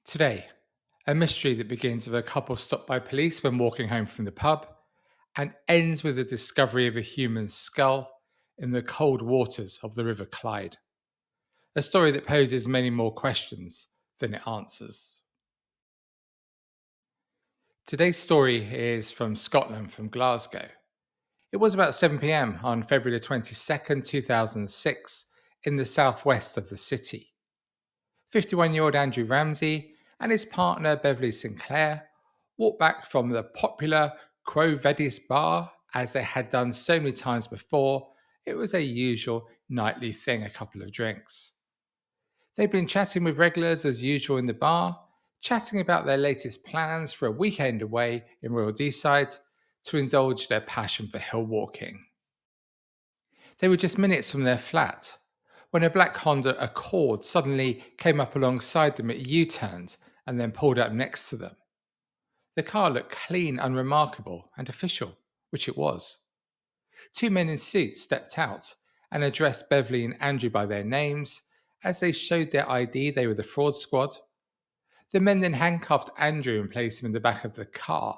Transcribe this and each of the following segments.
Today, a mystery that begins with a couple stopped by police when walking home from the pub and ends with the discovery of a human skull in the cold waters of the River Clyde. A story that poses many more questions than it answers. Today's story is from Scotland, from Glasgow. It was about 7 p.m. on February the 22nd, 2006, in the southwest of the city. 51-year-old Andrew Ramsay and his partner Beverly Sinclair walked back from the popular Quo Vadis bar as they had done so many times before. It was a usual nightly thing, a couple of drinks. They'd been chatting with regulars as usual in the bar, chatting about their latest plans for a weekend away in Royal Deeside to indulge their passion for hill walking. They were just minutes from their flat when a black Honda Accord suddenly came up alongside them at U-turns and then pulled up next to them. The car looked clean, unremarkable, and official, which it was. Two men in suits stepped out and addressed Beverly and Andrew by their names. As they showed their ID, they were the fraud squad. The men then handcuffed Andrew and placed him in the back of the car,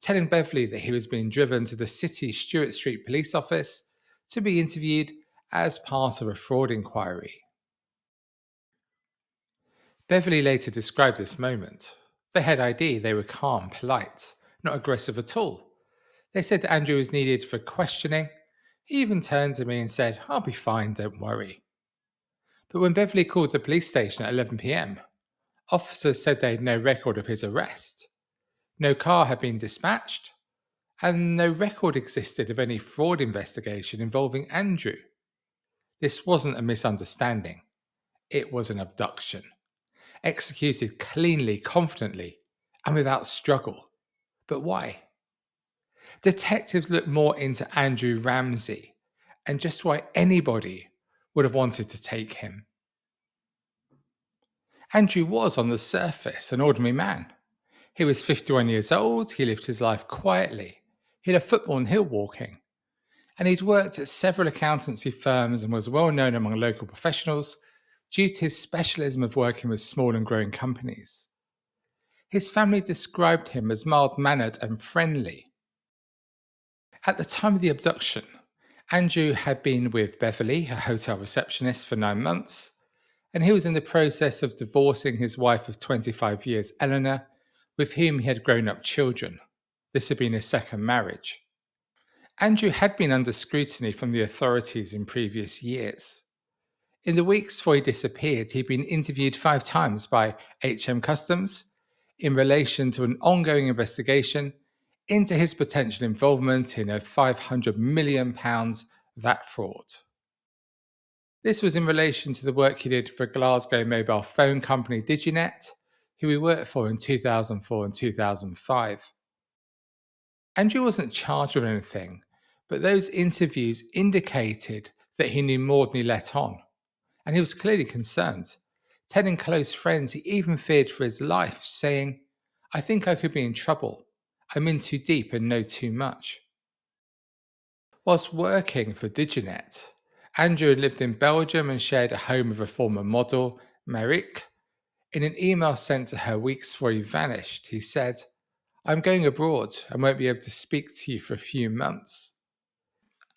telling Beverly that he was being driven to the city Stewart Street police office to be interviewed as part of a fraud inquiry. Beverly later described this moment. They had ID, they were calm, polite, not aggressive at all. They said that Andrew was needed for questioning. He even turned to me and said, "I'll be fine, don't worry." But when Beverly called the police station at 11 p.m., officers said they had no record of his arrest. No car had been dispatched, and no record existed of any fraud investigation involving Andrew. This wasn't a misunderstanding, it was an abduction, executed cleanly, confidently, and without struggle. But why? Detectives looked more into Andrew Ramsay and just why anybody would have wanted to take him. Andrew was, on the surface, an ordinary man. He was 51 years old, he lived his life quietly, he loved football and hill walking, and he'd worked at several accountancy firms and was well known among local professionals due to his specialism of working with small and growing companies. His family described him as mild-mannered and friendly. At the time of the abduction, Andrew had been with Beverly, a hotel receptionist, for 9 months, and he was in the process of divorcing his wife of 25 years, Eleanor, with whom he had grown up children. This had been his second marriage. Andrew had been under scrutiny from the authorities in previous years. In the weeks before he disappeared, he'd been interviewed 5 times by HM Customs in relation to an ongoing investigation into his potential involvement in a £500 million VAT fraud. This was in relation to the work he did for Glasgow mobile phone company Diginet, who he worked for in 2004 and 2005. Andrew wasn't charged with anything, but those interviews indicated that he knew more than he let on, and he was clearly concerned. Telling close friends he even feared for his life, saying, "I think I could be in trouble. I'm in too deep and know too much." Whilst working for Diginet, Andrew had lived in Belgium and shared a home with a former model, Maric. In an email sent to her weeks before he vanished, he said, "I'm going abroad and won't be able to speak to you for a few months."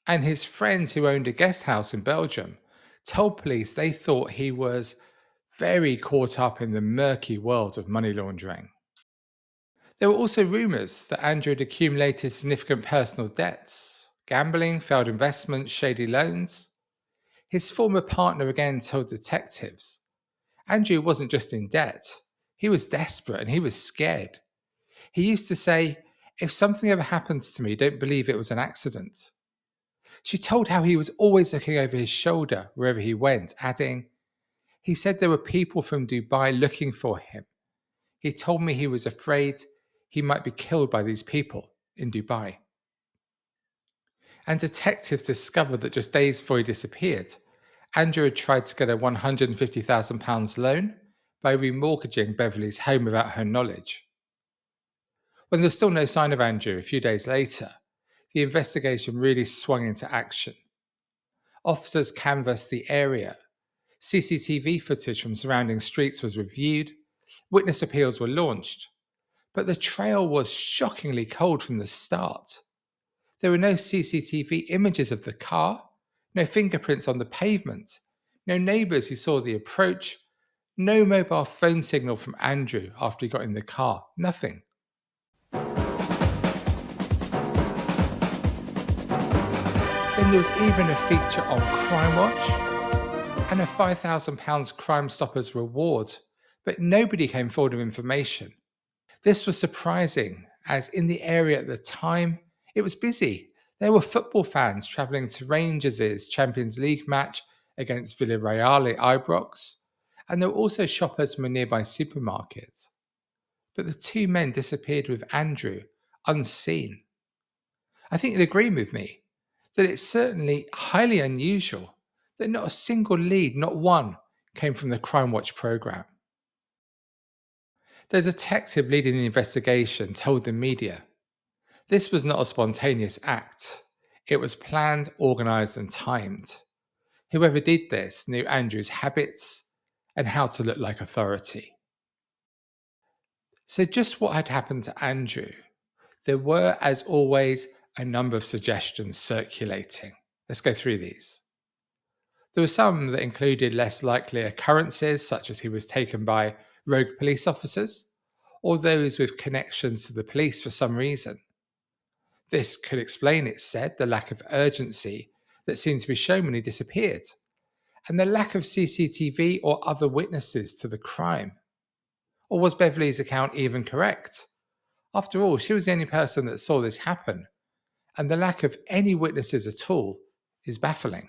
And his friends who owned a guest house in Belgium told police they thought he was very caught up in the murky world of money laundering. There were also rumours that Andrew had accumulated significant personal debts, gambling, failed investments, shady loans. His former partner again told detectives Andrew wasn't just in debt, he was desperate and he was scared. He used to say, "If something ever happens to me, don't believe it was an accident." She told how he was always looking over his shoulder wherever he went, adding, "He said there were people from Dubai looking for him. He told me he was afraid he might be killed by these people in Dubai." And detectives discovered that just days before he disappeared, Andrew had tried to get a £150,000 loan by remortgaging Beverly's home without her knowledge. When there was still no sign of Andrew a few days later, the investigation really swung into action. Officers canvassed the area. CCTV footage from surrounding streets was reviewed. Witness appeals were launched, but the trail was shockingly cold from the start. There were no CCTV images of the car, no fingerprints on the pavement, no neighbours who saw the approach, no mobile phone signal from Andrew after he got in the car. Nothing. Then there was even a feature on Crime Watch and a £5,000 Crime Stoppers reward, but nobody came forward with information. This was surprising, as in the area at the time, it was busy. There were football fans travelling to Rangers' Champions League match against Villarreal at Ibrox, and there were also shoppers from a nearby supermarket. But the two men disappeared with Andrew, unseen. I think you'd agree with me that it's certainly highly unusual that not a single lead, not one, came from the Crime Watch programme. The detective leading the investigation told the media this was not a spontaneous act. It was planned, organised, and timed. Whoever did this knew Andrew's habits and how to look like authority. So, just what had happened to Andrew? There were, as always, a number of suggestions circulating. Let's go through these. There were some that included less likely occurrences, such as he was taken by rogue police officers, or those with connections to the police for some reason. This could explain, it said, the lack of urgency that seemed to be shown when he disappeared, and the lack of CCTV or other witnesses to the crime. Or was Beverly's account even correct? After all, she was the only person that saw this happen, and the lack of any witnesses at all is baffling.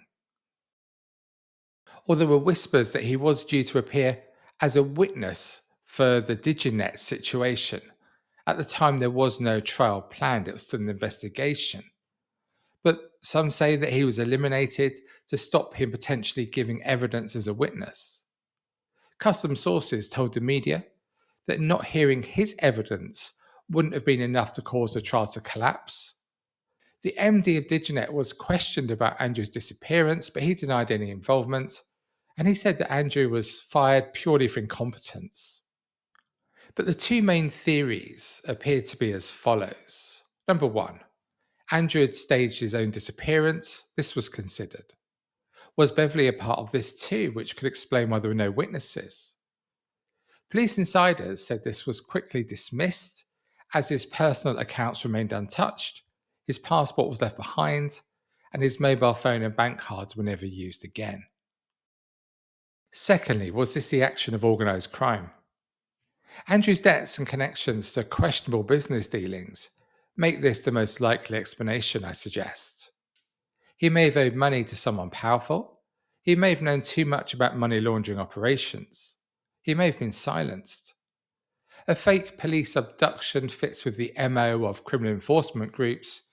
Or there were whispers that he was due to appear as a witness for the Diginet situation. At the time, there was no trial planned, it was still an investigation. But some say that he was eliminated to stop him potentially giving evidence as a witness. Custom sources told the media that not hearing his evidence wouldn't have been enough to cause the trial to collapse. The MD of Diginet was questioned about Andrew's disappearance, but he denied any involvement, and he said that Andrew was fired purely for incompetence. But the two main theories appeared to be as follows. Number one, Andrew had staged his own disappearance. This was considered. Was Beverly a part of this too, which could explain why there were no witnesses? Police insiders said this was quickly dismissed, as his personal accounts remained untouched, his passport was left behind, and his mobile phone and bank cards were never used again. Secondly, was this the action of organised crime? Andrew's debts and connections to questionable business dealings make this the most likely explanation, I suggest. He may have owed money to someone powerful. He may have known too much about money laundering operations. He may have been silenced. A fake police abduction fits with the MO of criminal enforcement groups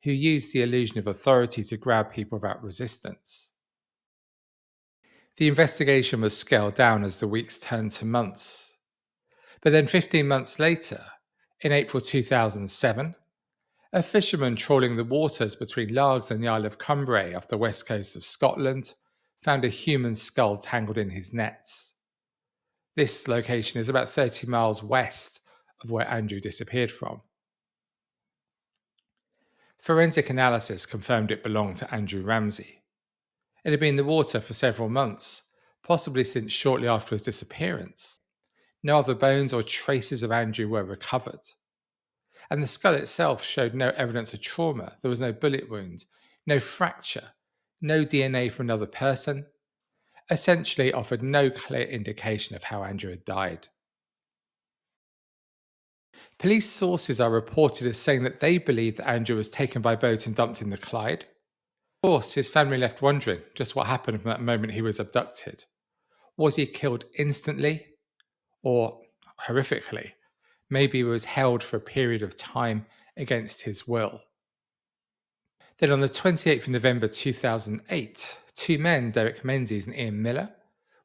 who use the illusion of authority to grab people without resistance. The investigation was scaled down as the weeks turned to months. But then 15 months later, in April 2007, a fisherman trawling the waters between Largs and the Isle of Cumbrae off the west coast of Scotland found a human skull tangled in his nets. This location is about 30 miles west of where Andrew disappeared from. Forensic analysis confirmed it belonged to Andrew Ramsay. It had been in the water for several months, possibly since shortly after his disappearance. No other bones or traces of Andrew were recovered. And the skull itself showed no evidence of trauma. There was no bullet wound, no fracture, no DNA from another person. Essentially offered no clear indication of how Andrew had died. Police sources are reported as saying that they believe that Andrew was taken by boat and dumped in the Clyde. Of course, his family left wondering just what happened from that moment he was abducted. Was he killed instantly? Or, horrifically, maybe he was held for a period of time against his will. Then on the 28th of November 2008, two men, Derek Menzies and Ian Miller,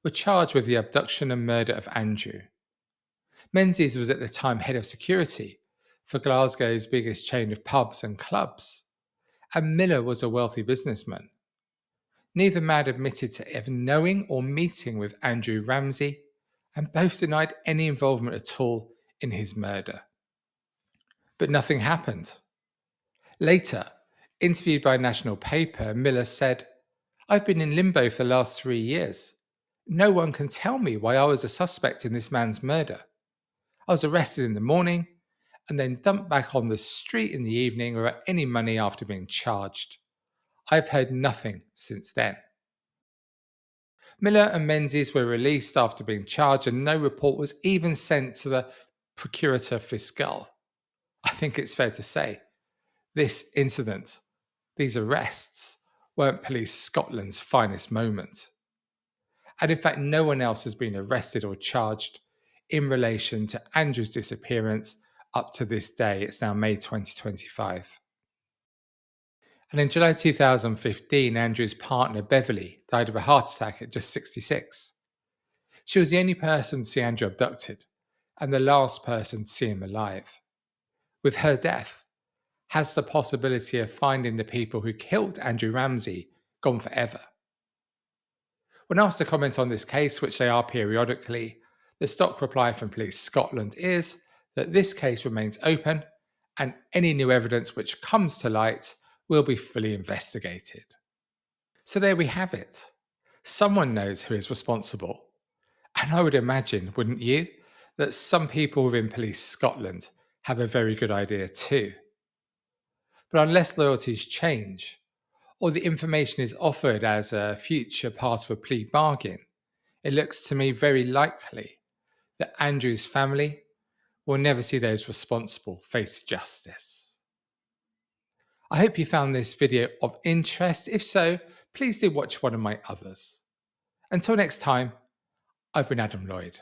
were charged with the abduction and murder of Andrew. Menzies was at the time head of security for Glasgow's biggest chain of pubs and clubs, and Miller was a wealthy businessman. Neither man admitted to ever knowing or meeting with Andrew Ramsay, and both denied any involvement at all in his murder. But nothing happened. Later, interviewed by a national paper, Miller said, "I've been in limbo for the last 3 years. No one can tell me why I was a suspect in this man's murder. I was arrested in the morning and then dumped back on the street in the evening without any money after being charged. I've heard nothing since then." Miller and Menzies were released after being charged, and no report was even sent to the Procurator Fiscal. I think it's fair to say this incident, these arrests, weren't Police Scotland's finest moment. And in fact, no one else has been arrested or charged in relation to Andrew's disappearance up to this day. It's now May 2025. And in July 2015, Andrew's partner Beverly died of a heart attack at just 66. She was the only person to see Andrew abducted and the last person to see him alive. With her death, has the possibility of finding the people who killed Andrew Ramsay gone forever? When asked to comment on this case, which they are periodically, the stock reply from Police Scotland is that this case remains open and any new evidence which comes to light will be fully investigated. So there we have it. Someone knows who is responsible. And I would imagine, wouldn't you, that some people within Police Scotland have a very good idea too. But unless loyalties change, or the information is offered as a future part of a plea bargain, it looks to me very likely that Andrew's family will never see those responsible face justice. I hope you found this video of interest. If so, please do watch one of my others. Until next time, I've been Adam Lloyd.